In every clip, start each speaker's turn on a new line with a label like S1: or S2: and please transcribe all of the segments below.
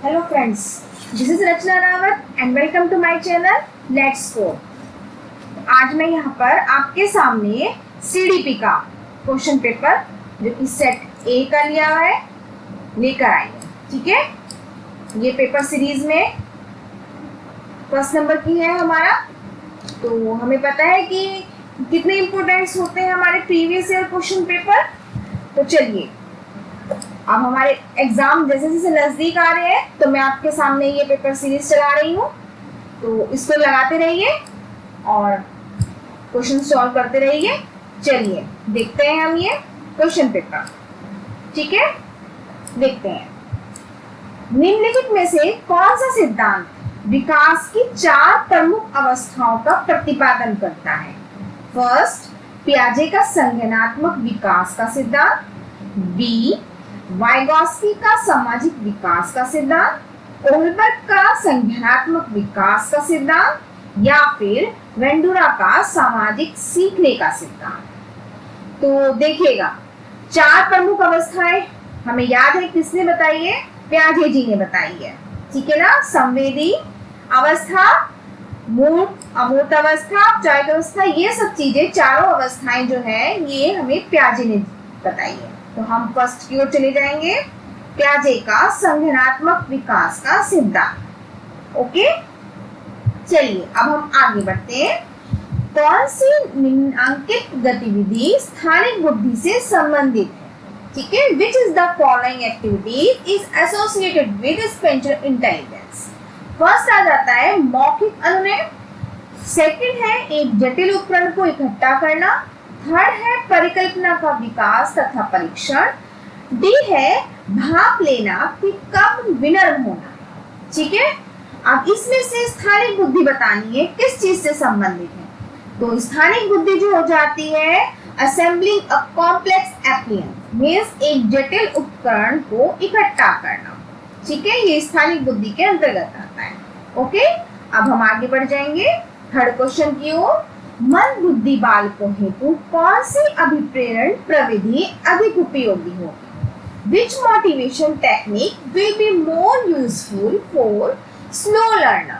S1: Hello friends, this is Rachna Rawat and welcome to my channel Let's Go। आज मैं यहाँ पर आपके सामने CDP का क्वेश्चन पेपर जो कि सेट ए का लिया है लेकर आई हूँ। ठीक है, ये पेपर सीरीज में फर्स्ट नंबर की है हमारा। तो हमें पता है कि कितने इम्पोर्टेंट्स होते हैं हमारे प्रीवियस ईयर क्वेश्चन पेपर। तो चलिए, अब हमारे एग्जाम जैसे जैसे नजदीक आ रहे हैं तो मैं आपके सामने ये पेपर सीरीज चला रही हूँ। तो इसको लगाते रहिए और क्वेश्चन सॉल्व करते रहिए। चलिए देखते हैं हम ये क्वेश्चन पेपर। ठीक है, देखते हैं। निम्नलिखित में से कौन सा सिद्धांत विकास की चार प्रमुख अवस्थाओं का प्रतिपादन करता है? फर्स्ट, पियाजे का संज्ञानात्मक विकास का सिद्धांत। बी, वाइगॉस्की का सामाजिक विकास का सिद्धांत, कोहलबर्ग का संज्ञानात्मक विकास का सिद्धांत, या फिर वेंडुरा का सामाजिक सीखने का सिद्धांत। तो देखिएगा, चार प्रमुख अवस्थाएं हमें याद है, किसने बताई है? पियाजे जी ने बताई है। ठीक है ना, संवेदी अवस्था, मूर्त अमूर्त अवस्था, औपचारिक अवस्था, ये सब चीजें चारों अवस्थाएं जो है ये हमें पियाजे ने बताई है। तो हम फर्स्ट की ओर चले जाएंगे, पियाजे का संज्ञानात्मक विकास का सिद्धांत। ओके, चलिए अब हम आगे बढ़ते हैं। कौन सी निम्नांकित गतिविधि स्थानिक बुद्धि से संबंधित है? ठीक है, which is the following activity is associated with spatial intelligence? First आ जाता है मौखिक अनुनय, सेकंड है एक जटिल उपकरण को इकट्ठा करना, थर्ड है परिकल्पना का विकास तथा परीक्षण, डी है भाप लेना कि कब विनम्र होना। ठीक है, अब इसमें से स्थानिक बुद्धि बतानी है किस चीज से संबंधित है। तो स्थानिक बुद्धि जो हो जाती है assembling a complex appliances means एक जटिल उपकरण को इकट्ठा करना। ठीक है, ये स्थानिक बुद्धि के अंतर्गत आता है। ओके, अब हम आगे बढ़ जाएंगे थर्ड क्वेश्चन की ओर। मंद बुद्धि बालकों हेतु कौन सी अभिप्रेरण प्रविधि अधिक उपयोगी होगी? Which motivation technique will be more useful for slow learner?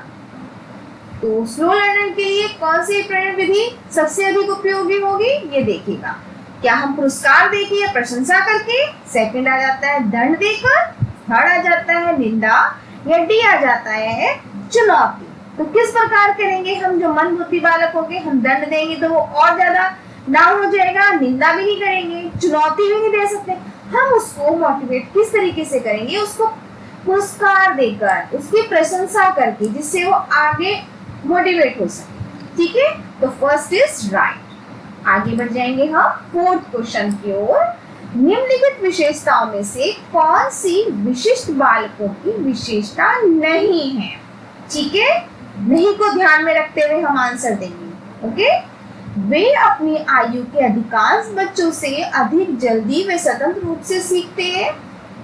S1: तो स्लो लर्नर के लिए कौन सी प्रेरण विधि सबसे अधिक उपयोगी होगी? ये देखिएगा, क्या हम पुरस्कार देके या प्रशंसा करके, सेकंड आ जाता है दंड देकर, थर्ड आ जाता है निंदा, या डी आ जाता है चुनौती। तो किस प्रकार करेंगे हम? जो मंद बुद्धि बालक होंगे हम दंड देंगे तो वो और ज्यादा डाउन हो जाएगा, निंदा भी नहीं करेंगे, चुनौती भी नहीं दे सकते। हम उसको मोटिवेट किस तरीके से करेंगे? उसको पुरस्कार देकर, उसकी प्रशंसा करके, जिससे वो आगे मोटिवेट हो सके। ठीक है, तो फर्स्ट इज राइट। आगे बढ़ जाएंगे हम फोर्थ क्वेश्चन की ओर। निम्नलिखित विशेषताओं में से कौन सी विशिष्ट बालकों की विशेषता नहीं है? ठीक है, नहीं को ध्यान में रखते हुए हम आंसर देंगे। ओके, वे अपनी आयु के अधिकांश बच्चों से अधिक जल्दी व स्वतंत्र रूप से सीखते हैं।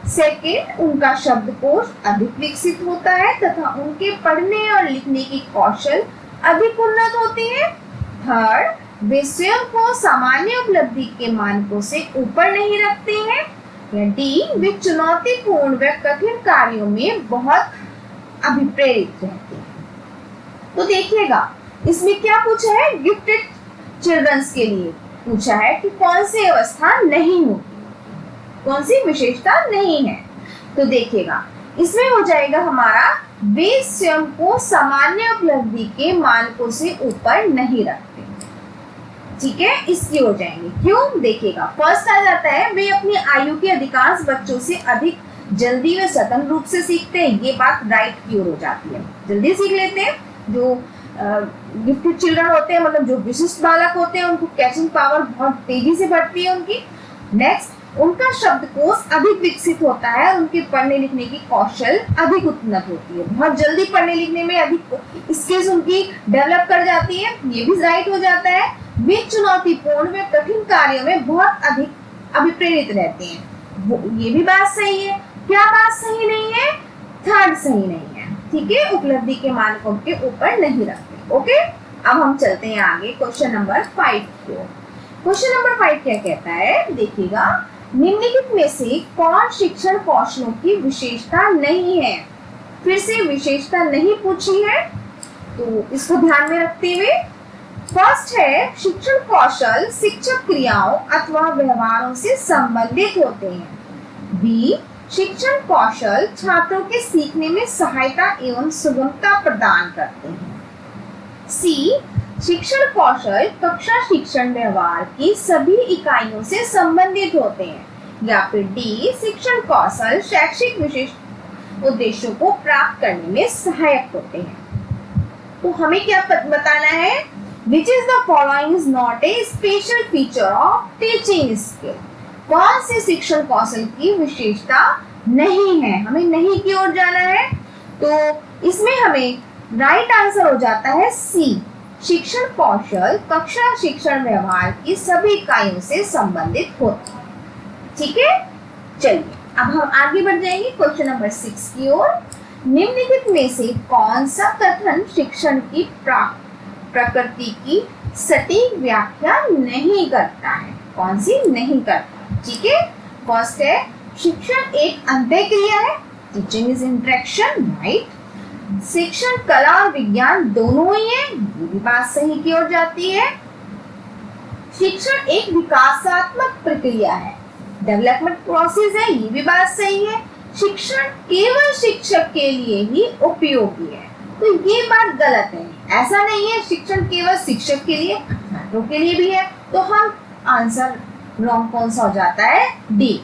S1: सेकंड, उनका शब्दकोश अधिक विकसित होता है तथा उनके पढ़ने और लिखने की कौशल अधिक उन्नत होती है। थर्ड, वे स्वयं को सामान्य उपलब्धि के मानकों से ऊपर नहीं रखते हैं। या डी, वे चुनौतीपूर्ण व कठिन कार्यों में बहुत अभिप्रेरित रहते हैं। तो देखिएगा, इसमें क्या पूछा है? गिफ्टेड चिल्ड्रंस के लिए पूछा है कि कौन सी अवस्था नहीं होगी, कौन सी विशेषता नहीं है। तो देखिएगा, इसमें हो जाएगा हमारा वे स्वयं को सामान्य उपलब्धि के मानकों से ऊपर नहीं रखते। ठीक है, इसकी हो जाएंगे। क्यों? देखिएगा, फर्स्ट आ जाता है वे अपनी आयु के अधिकांश बच्चों से अधिक जल्दी व स्वतंत्र रूप से सीखते हैं। ये बात राइट की ओर हो जाती है, जल्दी सीख लेते हैं। जो गिफ्टेड चिल्ड्रन होते हैं, मतलब जो विशिष्ट बालक होते हैं, उनको कैचिंग पावर बहुत तेजी से बढ़ती है उनकी। नेक्स्ट, उनका शब्दकोश अधिक विकसित होता है, उनके पढ़ने लिखने की कौशल अधिक उन्नत होती है, बहुत जल्दी पढ़ने लिखने में अधिक स्किल्स उनकी डेवलप कर जाती है। ये भी राइट हो जाता है। वे चुनौतीपूर्ण व कठिन कार्यों में बहुत अधिक अभिप्रेरित रहते हैं। ये भी बात सही है। क्या बात सही नहीं है? थर्ड सही नहीं है। ठीक है, उपलब्धि के मानकों के ऊपर नहीं रखते। ओके, अब हम चलते हैं आगे क्वेश्चन नंबर 5 की ओर। क्वेश्चन नंबर 5 क्या कहता है? देखिएगा, निम्नलिखित में से कौन शिक्षण कौशलों की विशेषता नहीं है? फिर से विशेषता नहीं पूछी है, तो इसको ध्यान में रखते हुए फर्स्ट है शिक्षण कौशल शिक्षक क्रियाओं अथवा व्यवहारों से संबंधित होते हैं। बी, शिक्षण कौशल छात्रों के सीखने में सहायता एवं सुगमता प्रदान करते हैं। सी, शिक्षण कौशल कक्षा शिक्षण व्यवहार की सभी इकाइयों से संबंधित होते हैं। या फिर डी, शिक्षण कौशल शैक्षिक विशिष्ट उद्देश्यों को प्राप्त करने में सहायक होते हैं। तो हमें क्या बताना है? Which is the following is not a special feature of teaching skill? कौन से शिक्षण कौशल की विशेषता नहीं है? हमें नहीं की ओर जाना है, तो इसमें हमें राइट आंसर हो जाता है सी, शिक्षण कौशल कक्षा शिक्षण व्यवहार की सभी इकाइयों से संबंधित होते हैं। ठीक है, चलिए अब हम आगे बढ़ जाएंगे क्वेश्चन नंबर 6 की ओर। निम्नलिखित में से कौन सा कथन शिक्षण की प्रकृति की सटीक व्याख्या नहीं करता है? कौन सी नहीं करता? ठीक है, फर्स्ट है शिक्षण एक अंतःक्रिया है, टीचिंग इज इंटरेक्शन, राइट। शिक्षण कला और विज्ञान दोनों ही है, ये भी बात सही की ओर जाती है। शिक्षण एक विकासात्मक प्रक्रिया है, डेवलपमेंट प्रोसेस है, ये भी बात सही है। शिक्षण केवल शिक्षक के लिए ही उपयोगी है, तो ये बात गलत है। ऐसा नहीं है शिक्षण केवल शिक्षक के लिए, छात्रों के लिए भी है। तो हम आंसर रॉन्ग कौन सा हो जाता है? डी,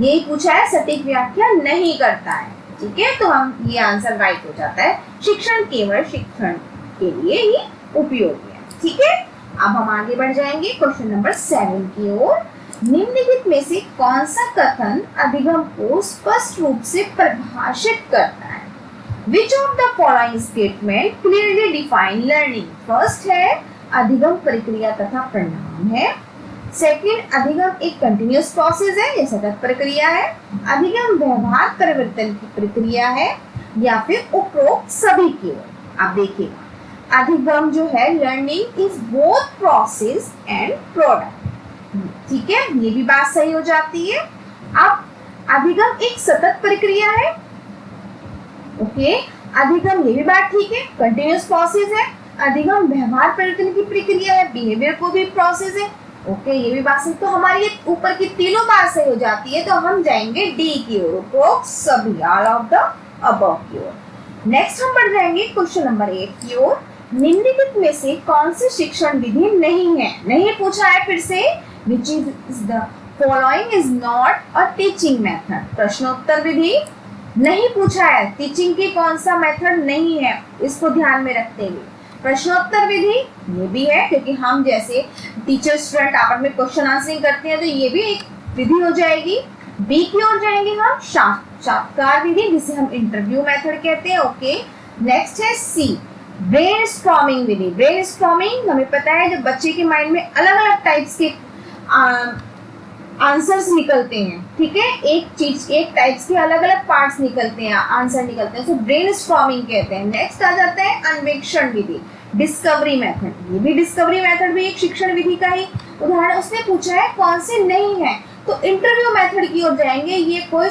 S1: यही पूछा है, सटीक व्याख्या नहीं करता है। ठीक है, तो हम ये आंसर राइट हो जाता है, शिक्षण केवल शिक्षण के लिए ही उपयोगी है। ठीक है, अब हम आगे बढ़ जाएंगे क्वेश्चन नंबर 7 की ओर। निम्नलिखित में से कौन सा कथन अधिगम को स्पष्ट रूप से परिभाषित करता है? Which of the following statement clearly define learning? First है अधिगम प्रक्रिया तथा परिणाम है। सेकंड, अधिगम एक कंटिन्यूअस प्रोसेस है, ये सतत प्रक्रिया है। अधिगम व्यवहार परिवर्तन की प्रक्रिया है, या फिर उपरोक्त सभी की ओर। आप देखिएगा, अधिगम जो है learning is both process and product. ठीक है, ये भी बात सही हो जाती है। अब अधिगम एक सतत प्रक्रिया है, ओके, अधिगम ये भी बात ठीक है, कंटिन्यूअस प्रोसेस है। अधिगम व्यवहार परिवर्तन की प्रक्रिया है, बिहेवियर को भी प्रोसेस है, ओके, ये भी बात सही। तो हमारी ये ऊपर की तीनों बात सही हो जाती है, तो हम जाएंगे डी की ओर, उपरोक्त सभी, ऑल ऑफ द अबव की ओर। नेक्स्ट हम बढ़ जाएंगे क्वेश्चन नंबर 8 की ओर। निम्नलिखित में से कौन सी शिक्षण विधि नहीं है? नहीं पूछा है फिर से, which is the following is not a teaching method? प्रश्नोत्तर विधि नहीं पूछा है, टीचिंग की कौन सा मेथड नहीं है, इसको ध्यान में रखते हुए प्रश्नोत्तर विधि ये भी है, क्योंकि हम जैसे टीचर स्टूडेंट आपस में क्वेश्चन आंसरिंग करते हैं, तो ये भी एक विधि हो जाएगी। बी की ओर जाएंगे हम, साक्षात्कार विधि, जिसे हम इंटरव्यू मेथड कहते हैं, ओके। नेक्स्ट है सी, ब्रेनस्टॉर्मिंग विधि। ब्रेनस्टॉर्मिंग हमें पता है, जब बच्चे के माइंड में अलग अलग टाइप्स के आंसर्स निकलते हैं, ठीक है, एक टाइप्स के अलग अलग पार्ट्स निकलते हैं, आंसर निकलते हैं, तो ब्रेनस्टॉर्मिंग कहते हैं। नेक्स्ट आ जाता है अन्वेषण विधि, डिस्कवरी मेथड। ये भी डिस्कवरी मेथड भी एक शिक्षण विधि का ही उदाहरण। उसने पूछा है कौन से नहीं है, तो इंटरव्यू मेथड की ओर जाएंगे, ये कोई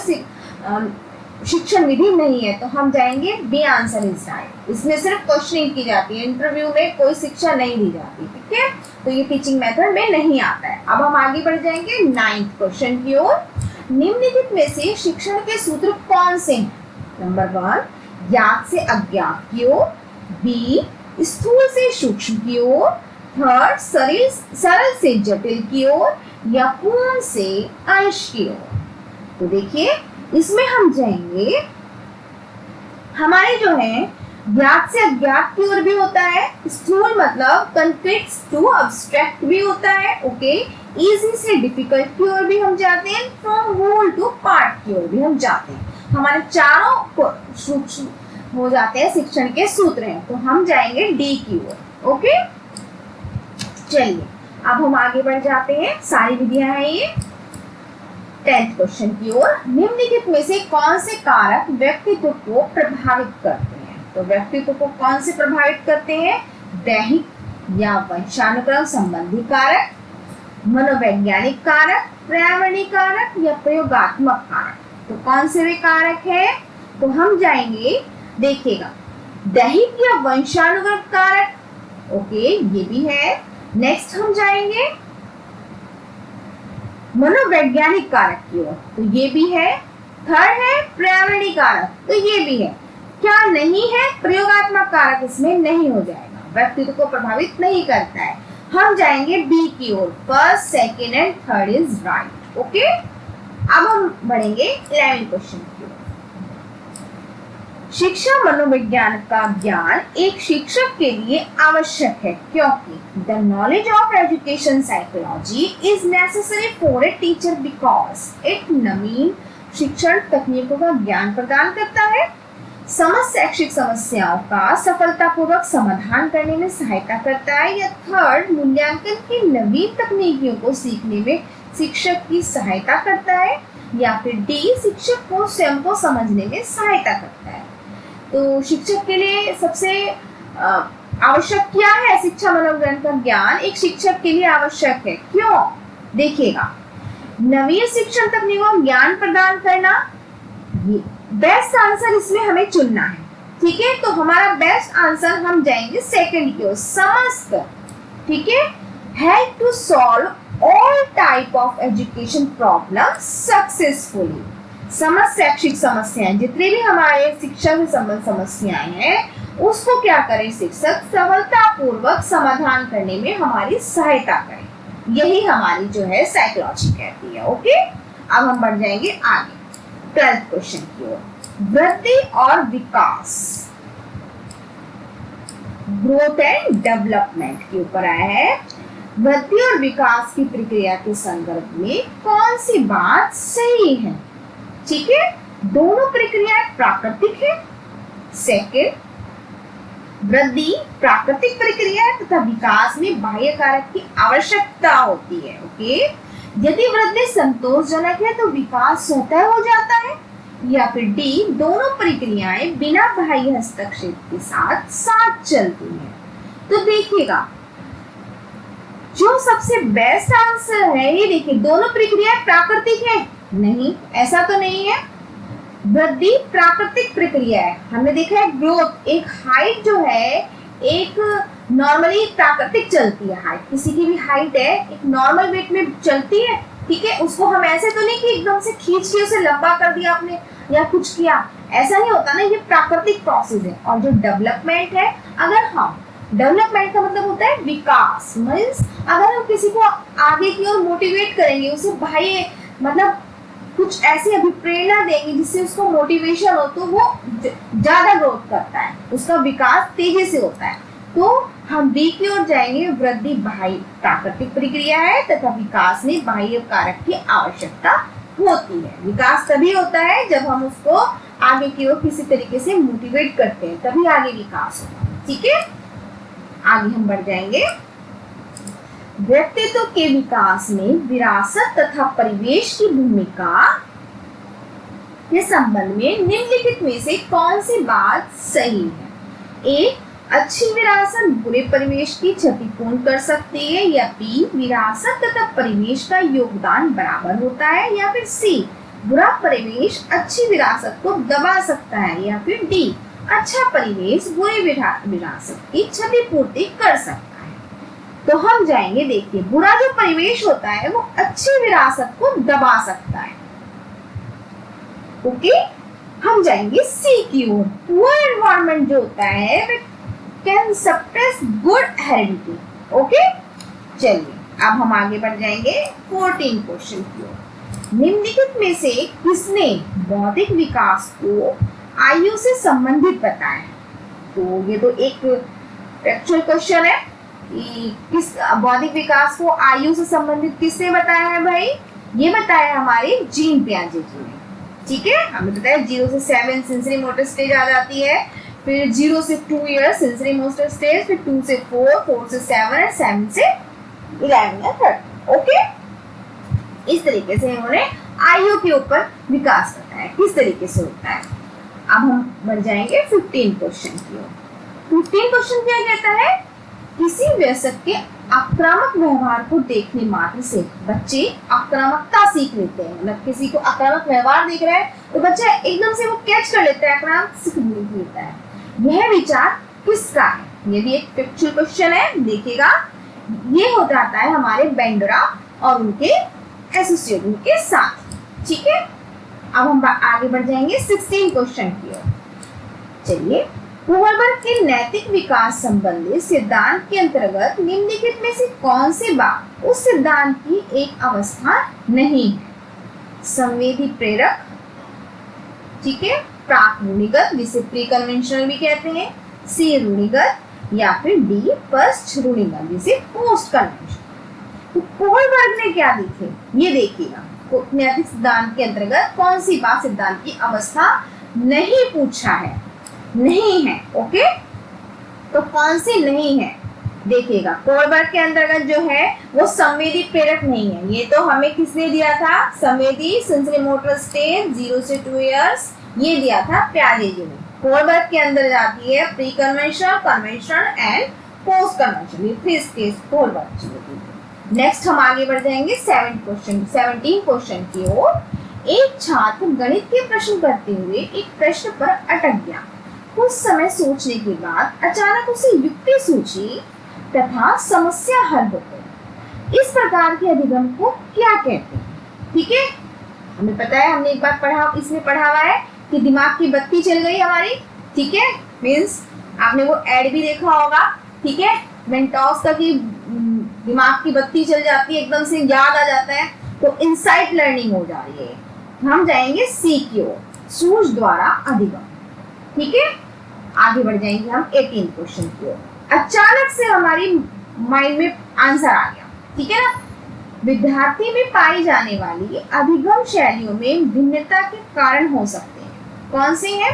S1: शिक्षण विधि नहीं है, तो हम जाएंगे बी, आंसर इज राइट। इसमें सिर्फ क्वेश्चनिंग की जाती है, इंटरव्यू में कोई शिक्षा नहीं दी जाती, ठीक है, तो ये टीचिंग मेथड में नहीं आता है। अब हम आगे बढ़ जाएंगे 9th क्वेश्चन की ओर। निम्नलिखित में से शिक्षण के सूत्र कौन से हैं? नंबर 1, ज्ञात से अज्ञात की ओर। बी, स्थूल से सूक्ष्म की ओर। थर्ड, सरल से जटिल की ओर, या पूर्ण से अंश की ओर। तो देखिए, इसमें हम जाएंगे, हमारे जो है ज्ञात से अज्ञात की ओर भी होता है, स्थूल मतलब कंक्रीट टू अब्स्ट्रैक्ट भी होता है, ओके, इजी से डिफिकल्ट की ओर भी हम जाते हैं, फ्रॉम होल टू पार्ट की ओर भी हम जाते हैं। हमारे चारों सूक्ष्म हो जाते हैं, शिक्षण के सूत्र हैं, तो हम जाएंगे डी की ओर, ओके। चलिए अब हम आगे बढ़ जाते हैं, सारी विधियां हैं ये। 10th क्वेश्चन की ओर। निम्नलिखित में से कौन से कारक व्यक्तित्व को प्रभावित करते हैं? तो व्यक्तित्व को कौन से प्रभावित करते हैं? दैहिक या वंशानुक्रम संबंधी कारक, मनोवैज्ञानिक कारक, पर्यावरणीय कारक, या प्रयोगात्मक कारक। तो कौन से वे कारक है? तो हम जाएंगे देखिएगा, दैहिक या वंशानुगत कारक, ओके ये भी है। नेक्स्ट हम जाएंगे मनोवैज्ञानिक कारक की ओर, तो ये भी है। थर्ड है पर्यावरणीय कारक, तो ये भी है। क्या नहीं है, प्रयोगात्मक कारक इसमें नहीं हो जाएगा, व्यक्तित्व को प्रभावित नहीं करता है। हम जाएंगे बी की ओर, first second and third is right. Okay, अब हम बढ़ेंगे 11 क्वेश्चन की ओर। शिक्षा मनोविज्ञान का ज्ञान एक शिक्षक के लिए आवश्यक है क्योंकि the knowledge of education psychology is necessary for a teacher because it नवीन शिक्षण तकनीकों का ज्ञान प्रदान करता है, समस्त शैक्षिक समस्याओं का सफलतापूर्वक समाधान करने में सहायता करता है, या थर्ड मूल्यांकन की नवीन तकनीकों को सीखने में शिक्षक की सहायता करता है, या फिर डी शिक्षक को स्वयं को समझने में सहायता करता है। तो शिक्षक के लिए सबसे आवश्यक क्या है? शिक्षा मनोविज्ञान का ज्ञान एक शिक्षक के लिए आवश्यक है। क्यों? देखिएगा, नवीन शिक्षण तकनीकों को ज्ञान प्रदान करना, ये बेस्ट आंसर इसमें हमें चुनना है। ठीक है, तो हमारा बेस्ट आंसर हम जाएंगे सेकंड की ओर, समस्त। ठीक है, help to solve all type of education problem successfully. समस्त शैक्षिक समस्याएं, जितनी भी हमारे शिक्षा से संबंधित समस्याएं हैं, उसको क्या करें शिक्षक सफलतापूर्वक समाधान करने में हमारी सहायता करें। यही हमारी जो है साइकोलॉजी कहती है। ओके, अब हम बढ़ जाएंगे आगे 12th क्वेश्चन की ओर। वृद्धि और विकास, ग्रोथ एंड डेवलपमेंट के ऊपर आया है। वृद्धि और विकास की प्रक्रिया के संदर्भ में कौन सी बात सही है? ठीक है, दोनों प्रक्रियाएं प्राकृतिक है। सेकंड, वृद्धि प्राकृतिक प्रक्रिया तथा विकास में बाह्य कारक की आवश्यकता होती है। ओके, यदि वृद्धि संतोषजनक है तो विकास स्वतः हो जाता है, या फिर डी दोनों प्रक्रियाएं बिना बाह्य हस्तक्षेप के साथ साथ चलती हैं। तो देखिएगा, जो सबसे बेस्ट आंसर है ये देखिए, दोनों प्रक्रियाएं प्राकृतिक है। नहीं, ऐसा तो नहीं है। वृद्धि प्राकृतिक प्रक्रिया है, हमने देखा है। ग्रोथ, एक हाइट जो है एक नॉर्मली प्राकृतिक चलती है। हाइट, किसी की भी हाइट है एक नॉर्मल वेट में चलती है। ठीक है, उसको हम ऐसे तो नहीं कि एकदम से खींच के उसे लंबा कर दिया आपने या कुछ किया, ऐसा नहीं होता ना, ये प्राकृतिक प्रोसेस है। और जो डेवलपमेंट है, अगर हम डेवलपमेंट का मतलब होता है विकास, मीन्स अगर हम किसी को आगे की ओर मोटिवेट करेंगे, उसे बाह्य मतलब कुछ ऐसी अभिप्रेरणा देंगे जिससे उसको मोटिवेशन हो, तो वो ज्यादा ग्रोथ करता है, उसका विकास तेजी से होता है। तो हम बी की ओर जाएंगे। वृद्धि बाह्य प्राकृतिक प्रक्रिया है तथा विकास में बाह्य कारक की आवश्यकता होती है। विकास तभी होता है जब हम उसको आगे की ओर किसी तरीके से मोटिवेट करते हैं, तभी आगे विकास होगा। ठीक है, आगे हम बढ़ जाएंगे। व्यक्तित्व के विकास में विरासत तथा परिवेश की भूमिका के संबंध में निम्नलिखित में से कौन सी बात सही है? ए, अच्छी विरासत बुरे परिवेश की क्षति पूर्ण कर सकती है, या बी विरासत तथा परिवेश का योगदान बराबर होता है, या फिर सी बुरा परिवेश अच्छी विरासत को दबा सकता है, या फिर डी अच्छा परिवेश बुरी विरासत की क्षतिपूर्ति कर सकता है। तो हम जाएंगे, देखिए, बुरा जो परिवेश होता है वो अच्छी विरासत को दबा सकता है। ओके, हम जाएंगे सी की ओर। पुअर एनवायरनमेंट जो होता है वो can suppress good heredity. Okay, चलिए अब हम आगे बढ़ जाएंगे 14 क्वेश्चन की ओर। निम्नलिखित में से किसने बौद्धिक विकास को आयु से संबंधित बताया? तो ये तो एक फैक्चुअल क्वेश्चन है कि किस बौद्धिक विकास को आयु से संबंधित किसने बताया है भाई? ये बताया हमारे जीन पियाजे जी ने। ठीक है, हमें बताया 0 से 7 सेंसरी मोटर स्टेज आ जाती है, फिर 0 से 2 ईयर्स सेंसरी मोटर स्टेज, फिर 2 से 4, 4 से 7 और 7 से 11 या 13। ओके, इस तरीके से इन्होंने आयु के ऊपर विकास बताया किस तरीके से होता है। अब हम बढ़ जाएंगे 15 क्वेश्चन की ओर। 15 क्वेश्चन क्या कहता है? किसी वयस्क के आक्रामक व्यवहार को देखने मात्र से बच्चे आक्रामकता सीख लेते हैं। मतलब किसी को आक्रामक व्यवहार देख रहा है तो बच्चा एकदम से वो कैच कर लेता है, आक्रामक सीख लेता है। यह विचार किसका है? ये भी एक फैक्चुअल क्वेश्चन है, देखिएगा। ये हो जाता है हमारे बेंडरा और उनके एसोसिएट के साथ। ठीक है, अब हम आगे बढ़ जाएंगे 16 क्वेश्चन की ओर। चलिए, कोहलबर्ग के नैतिक विकास संबंधी सिद्धांत के अंतर्गत निम्नलिखित में से कौन सी बात उस सिद्धांत की एक अवस्था नहीं है? संवेदी प्रेरक, ठीक है, प्राक रूढ़िगत जिसे प्री कन्वेंशनल भी कहते हैं, सी रूढ़िगत, या फिर डी पश्च रूढ़िगत जिसे पोस्ट कन्वेंशनल। तो कोहलबर्ग ने क्या देखे, ये देखिएगा, नैतिक सिद्धांत के अंतर्गत कौन सी बात सिद्धांत की अवस्था नहीं पूछा है, नहीं है। ओके, तो कौन सी नहीं है देखिएगा। कोहलबर्ग के अंतर्गत जो है वो संवेदी प्रेरक नहीं है। ये तो हमें किसने दिया था? संवेदी सेंसरी मोटर स्टेज 0 से 2 इयर्स, ये दिया था प्याजे जी ने। कोहलबर्ग के अंदर जाती है pre conventional, conventional and post conventional, ये 3 स्टेज कोहलबर्ग जी ने। नेक्स्ट हम आगे बढ़ जाएंगे 17 क्वेश्चन की ओर। एक छात्र गणित के प्रश्न करते हुए एक प्रश्न पर अटक गया। कुछ समय सोचने के बाद अचानक उसे युक्ति सूझी तथा समस्या हल हो गई। इस प्रकार के अधिगम को क्या कहते हैं? ठीक है, हमें पता है, हमने एक बार पढ़ा, इसमें पढ़ा हुआ है कि दिमाग की बत्ती चल गई हमारी। ठीक है, मीन्स आपने वो एड भी देखा होगा। ठीक है, मेंटोस का कि दिमाग की बत्ती चल जाती है, एकदम से याद आ जाता है, तो इनसाइट लर्निंग हो जा रही है। हम जाएंगे सी की ओर, सूझ द्वारा अधिगम। ठीक है, आगे बढ़ जाएंगे हम 18 क्वेश्चन की ओर। अचानक से हमारी माइंड में आंसर आ गया। ठीक है ना, विद्यार्थी में पाई जाने वाली अधिगम शैलियों में भिन्नता के कारण हो सकते हैं। कौन से हैं?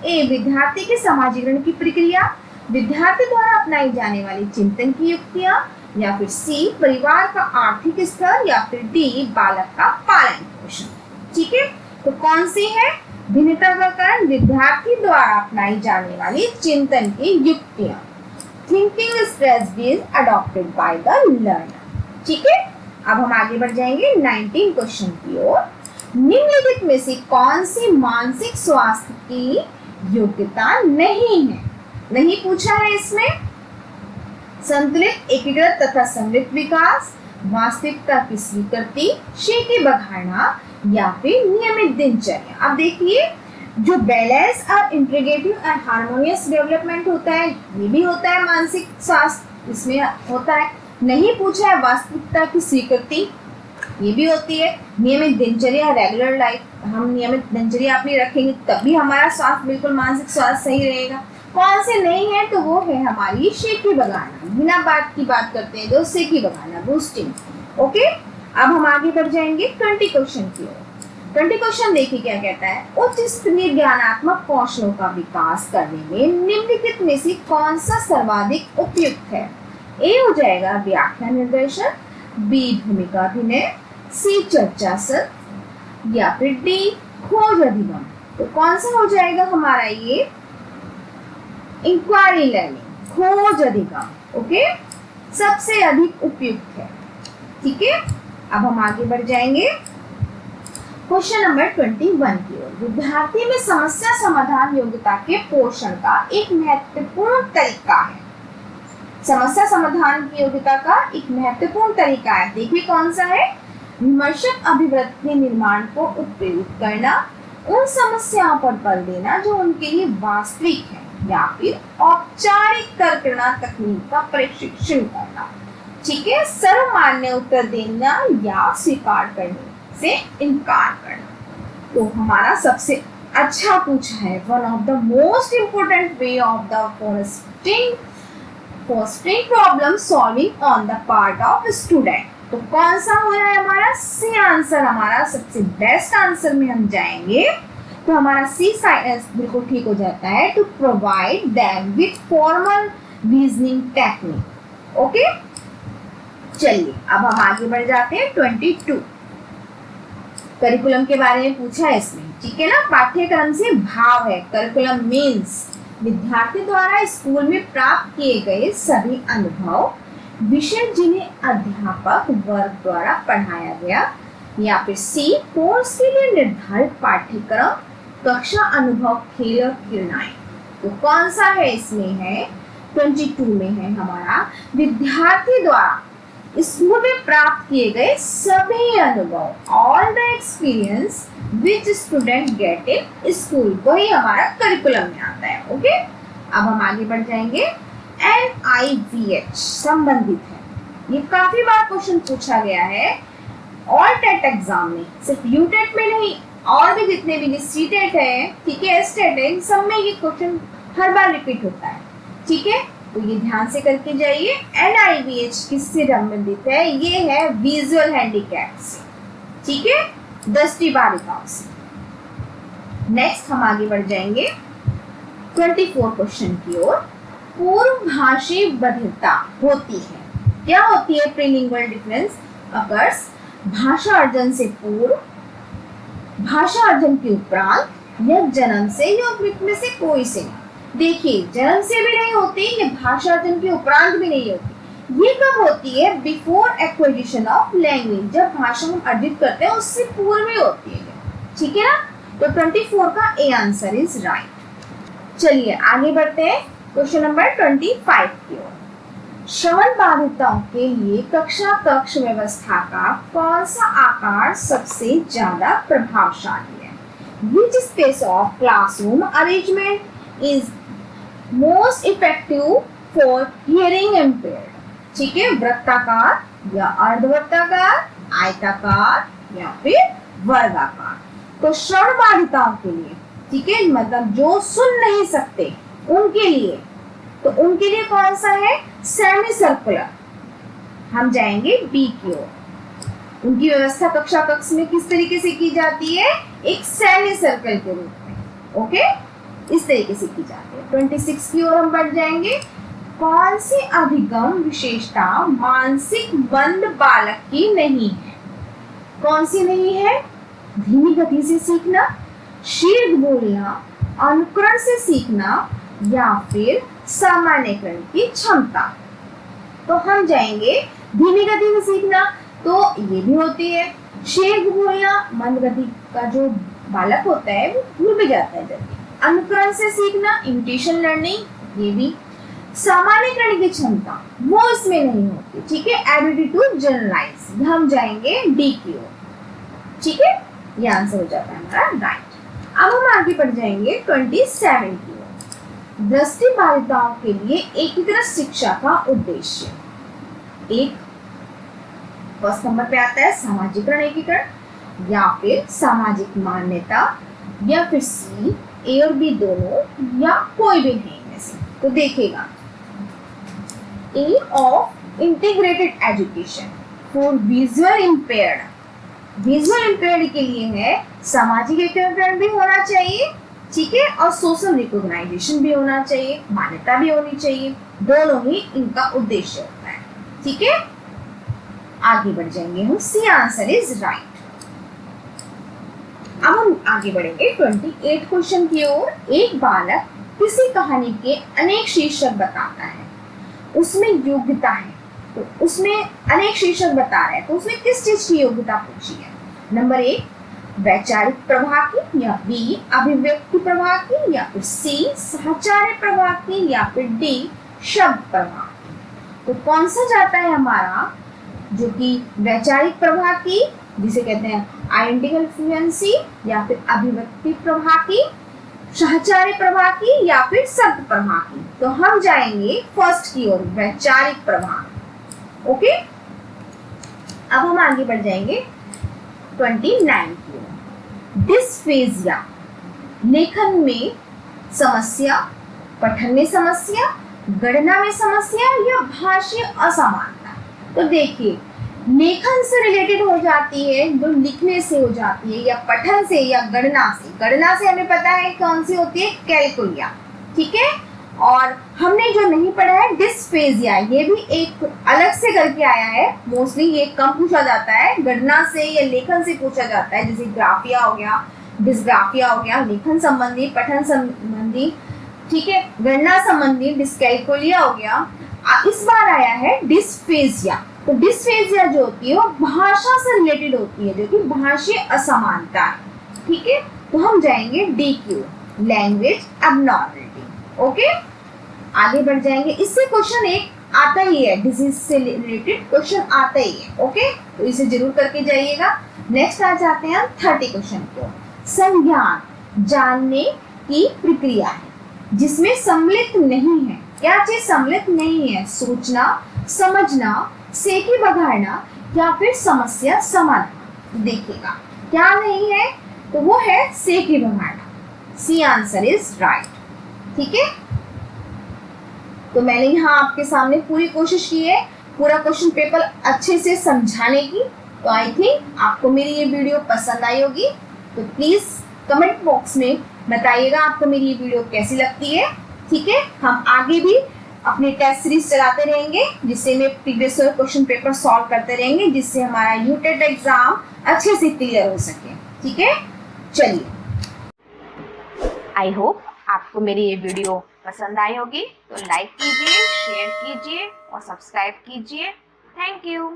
S1: ए, विद्यार्थी के समाजीकरण की प्रक्रिया, विद्यार्थी द्वारा अपनाई जाने वाली चिंतन की युक्तियां, या फिर सी, परिवार का आर्थिक स्तर, या फिर डी, बालक का पालन पोषण। ठीक है, तो कौन सी है? भिन्नता का कारण विद्यार्थी द्वारा अपनाई जाने वाली चिंतन की युक्तियां। Thinking strategies adopted by the learner. ठीक है, अब हम आगे बढ़ जाएंगे 19 क्वेश्चन की ओर। निम्नलिखित में से कौन सी मानसिक स्वास्थ्य की योग्यता नहीं है? नहीं पूछा है इसमें। संतुलित, एकीकृत तथा समृद्ध विकास, वास्तविकता की स्वीकृति, शेखी बघाना, या फिर नियमित दिनचर्या। अब देखिए, जो बैलेंस और इंटीग्रेटिव और हार्मोनियस डेवलपमेंट होता है, ये भी होता है मानसिक स्वास्थ्य, इसमें होता है। नहीं पूछा है वास्तविकता की स्वीकृति, ये भी होती है। नियमित दिनचर्या, रेगुलर लाइफ, हम नियमित दिनचर्या अपनी रखेंगे तभी हमारा स्वास्थ्य बिल्कुल मानसिक स्वास्थ्य सही रहेगा। कौन से नहीं है? तो वो है हमारी शेखी बघाना, बिना बात की बात करते हैं जो शेखी बघाना, बूस्टिंग। ओके, अब हम आगे बढ़ जाएंगे 20 क्वेश्चन की ओर। 20 क्वेश्चन देखिए क्या कहता है। उच्च स्तरीय ज्ञानात्मक कौशलों का विकास करने में निम्नलिखित में से कौन सा सर्वाधिक उपयुक्त है? ए हो जाएगा व्याख्या निर्देशन, बी भूमिका अभिनय, सी चर्चा सत्र, या फिर डी खोज अधिगम। तो कौन सा हो जाएगा हमारा ये? इंक्वायरी लर्निंग, खोज अधिगम। ओके, सबसे अधिक उपयुक्त है। ठीक है, अब हम आगे बढ़ जाएंगे क्वेश्चन नंबर 21 की ओर। विद्यार्थी में समस्या समाधान योग्यता के पोषण का एक महत्वपूर्ण तरीका है। समस्या समाधान की योग्यता का एक महत्वपूर्ण तरीका है, देखिए कौन सा है? विमर्शक अभिव्यक्ति निर्माण को उत्प्रेरित करना, उन समस्याओं पर बल देना जो उनके लिए वास्तविक है, या फिर औपचारिक तर्कना तकनीक का प्रशिक्षण करना। ठीक है, सर्वमान्य उत्तर देना या स्वीकार करने से इनकार करना। तो हमारा सबसे अच्छा पूछा है, one of the most important way of the fostering problem solving on the part of student. तो कौन सा हो रहा है हमारा? सी आंसर, हमारा सबसे बेस्ट आंसर में हम जाएंगे तो हमारा सी बिल्कुल ठीक हो जाता है। To provide them with formal reasoning technique. Okay, चलिए अब हम आगे बढ़ जाते हैं 22। करिकुलम के बारे में पूछा है इसमें। ठीक है ना, पाठ्यक्रम से भाव है। करिकुलम मीन्स विद्यार्थी द्वारा स्कूल में प्राप्त किए गए सभी अनुभव, विषय जिन्हें अध्यापक वर्ग द्वारा पढ़ाया गया, या फिर सी कोर्स के लिए निर्धारित पाठ्यक्रम, कक्षा अनुभव, खेल और क्रियाएं। तो कौन सा है इसमें है 22 में है हमारा विद्यार्थी द्वारा स्कूल में प्राप्त किए गए सभी अनुभव, all the experience which student get in school, वही हमारा करिकुलम में आता है। ओके, अब हम आगे बढ़ जाएंगे। NIVH संबंधित है, ये काफी बार क्वेश्चन पूछा गया है ऑल टेट एग्जाम में, सिर्फ यूटेट में नहीं, और भी जितने भी सी टेट है, ठीक है, एस टेट है, इन सब में ये क्वेश्चन हर बार रिपीट होता है। ठीक है, तो ये ध्यान से करके जाइए। NIVH किससे संबंधित है? ये है विजुअल हैंडीकैप से, ठीक है, दृष्टि बाधिताओं से। नेक्स्ट हम आगे बढ़ जाएंगे 24 क्वेश्चन की ओर। पूर्व भाषी बधिरता होती है, क्या होती है? प्रीलिंगुअल डिफरेंस अकर्स भाषा अर्जन से पूर्व, भाषा अर्जन के उपरांत, या जन्म से या मृत्यु में से कोई से नहीं। देखिए, जन्म से भी नहीं होती, ये भाषा अर्जन के उपरांत भी नहीं होती। ये कब होती है? बिफोर एक्विजिशन ऑफ लैंग्वेज, जब भाषा हम अर्जित करते हैं उससे पूर्व में होती है। ठीक है ना? तो 24 का ए आंसर इज राइट। चलिए आगे बढ़ते हैं क्वेश्चन नंबर 25 की ओर। श्रवण बाधिताओं के लिए कक्षा कक्ष व्यवस्था का कौन सा आकार सबसे ज्यादा प्रभावशाली है? Which space of classroom arrangement is most effective for hearing impaired? ठीक है, वृत्ताकार या अर्धवृत्ताकार, आयताकार या फिर वर्गाकार। तो श्रवण बाधिताओं के लिए, ठीक है, मतलब जो सुन नहीं सकते उनके लिए, तो उनके लिए कौन सा है? Semi circular. हम जाएंगे बी की ओर। उनकी व्यवस्था कक्षा कक्ष में किस तरीके से की जाती है? एक सेमी सर्कल के रूप में। ओके, इस तरीके से की जाती है। 26 की ओर हम बढ़ जाएंगे। कौन सी अधिगम विशेषता मानसिक मंद बालक की नहीं है? कौन सी नहीं है? धीमी गति से सीखना, शीघ्र बोलना, अनुकरण से सीखना, या फिर सामान्यकरण की क्षमता। तो हम जाएंगे धीमी गति से सीखना, तो ये भी होती है। शीघ्र बोलना, मंद गति का जो बालक होता है वो भूल भी जाता है जल्दी। अनुकरण से सीखना, इमिटेशन लर्निंग, ये भी। सामान्यकरण की क्षमता वो इसमें नहीं होती। ठीक है, एबिलिटी टू जनरलाइज। हम जाएंगे डी की ओर। ठीक है, ये आंसर हो जाता है हमारा राइट। अब हम आगे बढ़ जाएंगे 27 की ओर। दृष्टि बाधिताओं के लिए एकीकृत शिक्षा का उद्देश्य। एक फर्स्ट नंबर पे आता है सामाजिकरण एकीकरण, या फिर सामाजिक मान्यता, या फिर सी ए और बी दोनों, या कोई भी नहीं इनमें से। तो देखिएगा, a of integrated education for visual impaired. Visual impaired के लिए है सामाजिक एकीकरण भी होना चाहिए, ठीक है, और सोशल रिकॉग्नाइजेशन भी होना चाहिए, मान्यता भी होनी चाहिए। दोनों ही इनका उद्देश्य होता है। ठीक है, आगे बढ़ जाएंगे हम। C answer is right. अब हम आगे बढ़ेंगे 28 क्वेश्चन की ओर। एक बालक किसी कहानी के अनेक शीर्षक बताता है, उसमें योग्यता है, तो उसमें अनेक शीर्षक बता रहे हैं, तो उसमें किस चीज की योग्यता पूछी है? नंबर 1 वैचारिक प्रवाह की, या बी अभिव्यक्ति प्रवाह की, या फिर सी सहचार्य प्रवाह की, या फिर डी शब्द प्रवाह की। तो कौन सा जाता है हमारा? जो कि वैचारिक प्रवाह की, जिसे कहते हैं आइडेंटिकल फ्लुएंसी, या फिर अभिव्यक्ति प्रवाह की, सहचार्य प्रवाह की, या फिर शब्द प्रवाह की। तो हम जाएंगे फर्स्ट की ओर, वैचारिक प्रवाह। ओके, अब हम आगे बढ़ जाएंगे 29 की ओर। डिस्फेजिया, लेखन में समस्या, पठन में समस्या, गणना में समस्या, या भाषीय असमानता। तो देखिए, लेखन से रिलेटेड हो जाती है, जो लिखने से हो जाती है, या पठन से, या गणना से। गणना से हमें पता है कौन सी होती है? कैलकुलिया। ठीक है, और हमने जो नहीं पढ़ा है डिस्फेजिया, ये भी एक अलग से करके आया है। मोस्टली ये कम पूछा जाता है, गणना से या लेखन से पूछा जाता है, जैसे ग्राफिया हो गया, डिस्ग्राफिया हो गया, लेखन संबंधी, पठन संबंधी, ठीक है, गणना संबंधी डिस्कैलकुलिया हो गया, इस बार आया है डिस्फेजिया। तो डिस्फेजिया जो होती है वो भाषा से रिलेटेड होती है, जो कि भाषीय असमानता है। ठीक है, तो हम जाएंगे DQ, लैंग्वेज एबनॉर्मलिटी। ओके, आगे बढ़ जाएंगे। इससे क्वेश्चन एक आता ही है, डिजीज से रिलेटेड क्वेश्चन आता ही है। ओके, तो इसे जरूर करके जाइएगा। नेक्स्ट आ जाते हैं हम 30 क्वेश्चन को। संज्ञान जानने की प्रक्रिया है जिसमें सम्मिलित नहीं है। क्या चीज सम्मिलित नहीं है? सोचना, समझना, सेकी बघाड़ना या फिर समस्या समाधान। देखिएगा क्या नहीं है, तो वो है सेकी बघाड़ना। C answer is right. ठीक है, तो मैंने यहाँ आपके सामने पूरी कोशिश की है पूरा क्वेश्चन पेपर अच्छे से समझाने की। तो आई थिंक आपको मेरी ये वीडियो पसंद आई होगी। तो प्लीज कमेंट बॉक्स में बताइएगा आपको मेरी ये वीडियो कैसी लगती है। ठीक है, हम आगे भी अपनी टेस्ट सीरीज चलाते रहेंगे, जिससे में previous year question paper solve करते रहेंगे, जिससे हमारा यूटेट एग्जाम अच्छे से क्लियर हो सके। ठीक है, चलिए, आई होप आपको मेरी ये वीडियो पसंद आई होगी। तो लाइक कीजिए, शेयर कीजिए और सब्सक्राइब कीजिए। Thank you.